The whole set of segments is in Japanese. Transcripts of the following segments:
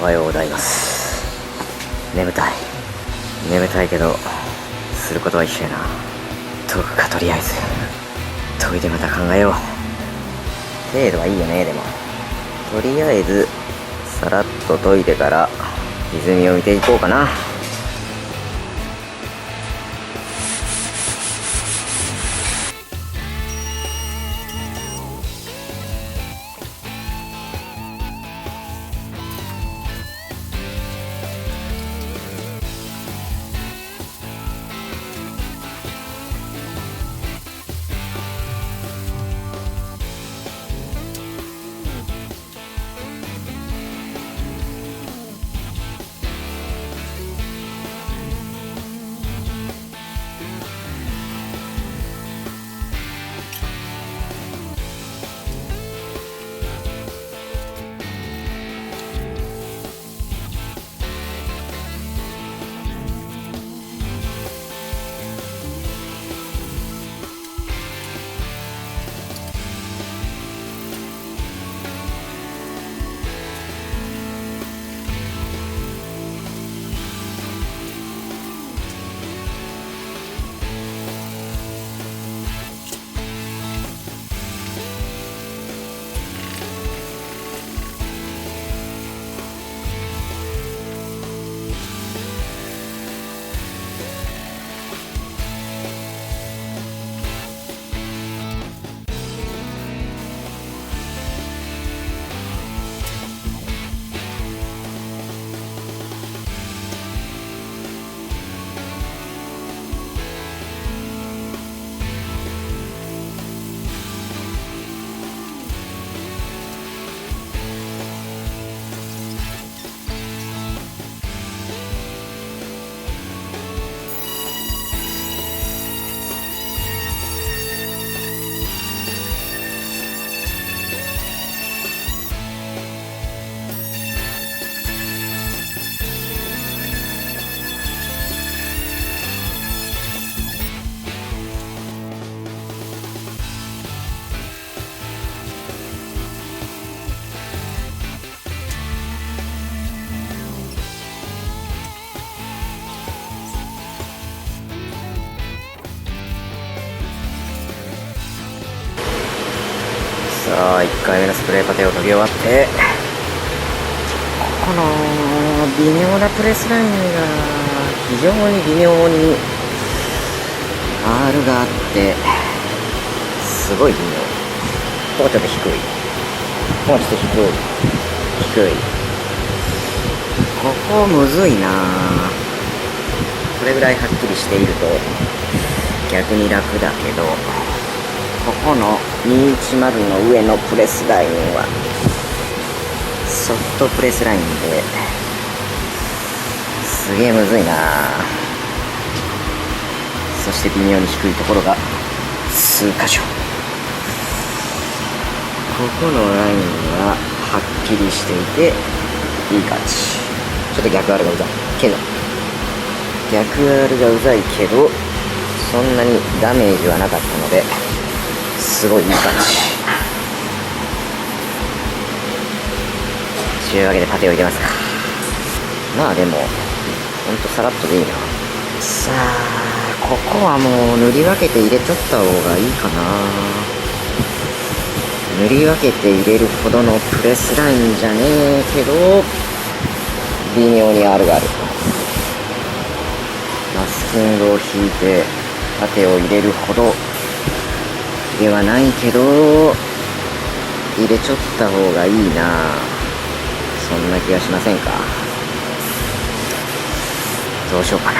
おはようございます。眠たいけどすることは一緒やな。解くか、とりあえず解いてまた考えよう。程度はいいよね。でもとりあえずさらっと解いてから泉を見ていこうかな。さあ1回目のスプレーパテを解き終わって、この微妙なプレスラインが非常に微妙に R があってすごい微妙。もうちょっと低い、もうちょっと低い。ここむずいな。これぐらいはっきりしていると逆に楽だけど、ここの210の上のプレスラインはソフトプレスラインですげえむずいな。そして微妙に低いところが数箇所。ここのラインははっきりしていていい感じ。ちょっと逆 R がうざいけどそんなにダメージはなかったのですごいいい感じ。というわけでパテを入れますか。まあでもほんとさらっとでいいな。さあここはもう塗り分けて入れちゃった方がいいかな。塗り分けて入れるほどのプレスラインじゃねえけど微妙に R がある。マスキングを引いてパテを入れるほどではないけど入れちゃった方がいいな。そんな気がしませんか。どうしようかな。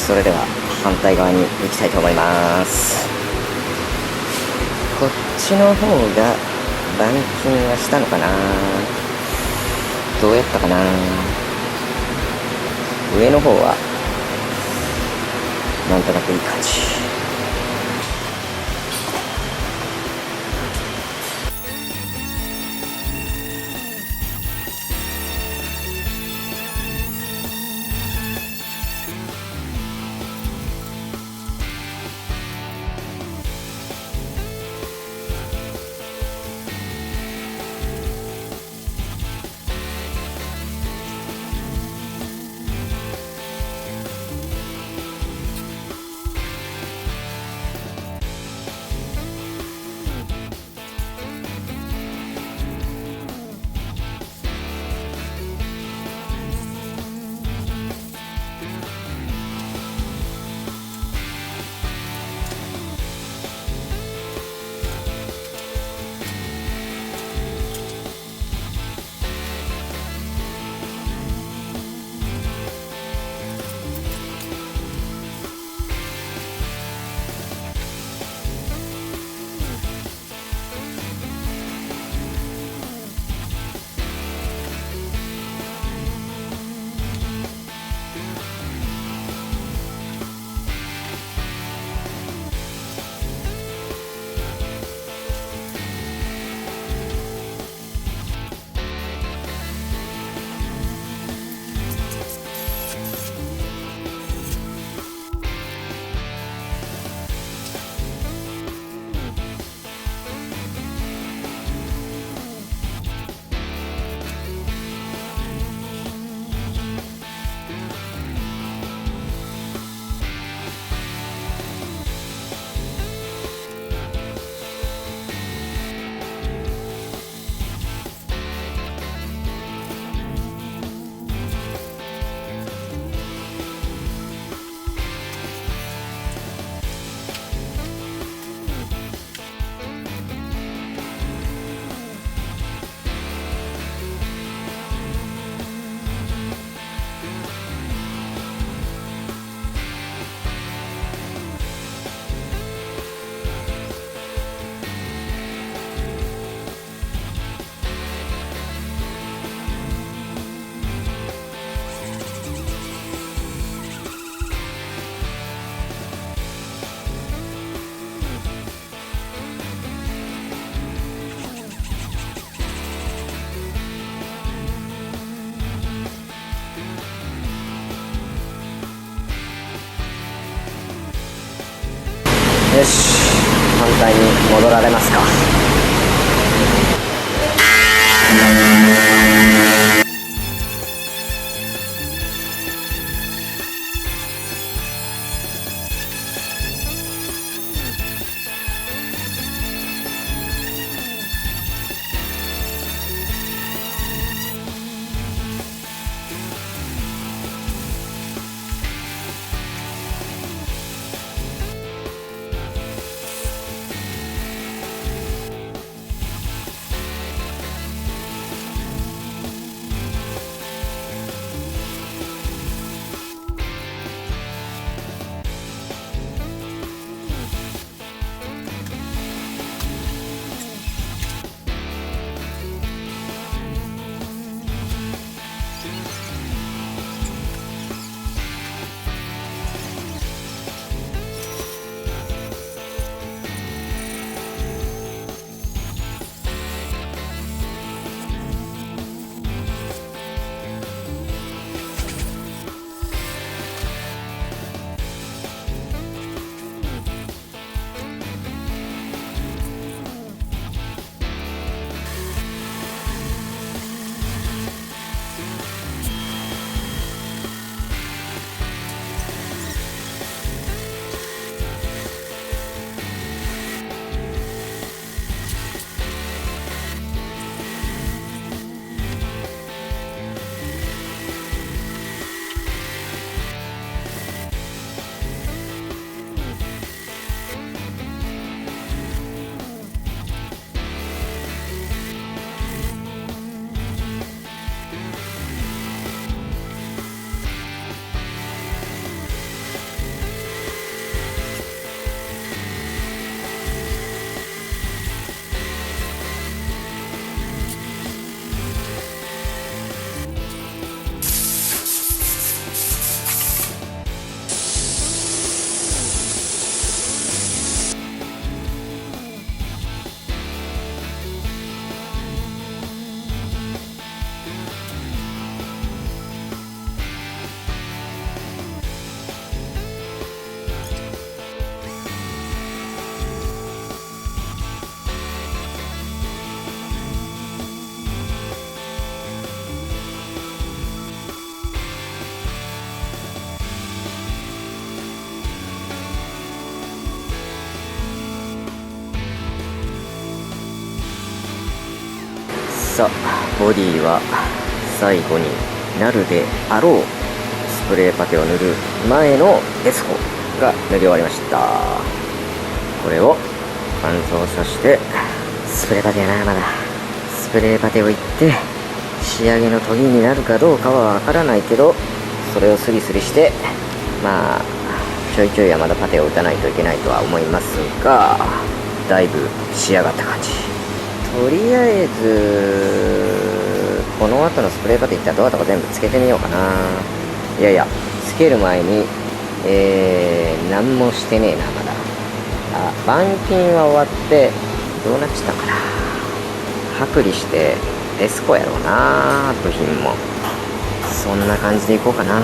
それでは反対側に行きたいと思います。こっちの方が板金はしたのかな。どうやったかな。上の方はなんとなくいい感じ。よし、反対に戻られますか。さあボディは最後になるであろうスプレーパテを塗る前のエスコが塗り終わりました。これを乾燥させて、スプレーパテやな。まだスプレーパテをいって仕上げの研ぎになるかどうかはわからないけど、それをスリスリして、まあちょいちょいはまだパテを打たないといけないとは思いますが、だいぶ仕上がった感じ。とりあえずこの後のスプレーパテいったらドアとか全部つけてみようかな。いやいや、つける前に何もしてねえな。まだ板金は終わってどうなっちゃったかな。剥離してエスコやろうな。部品もそんな感じでいこうかな。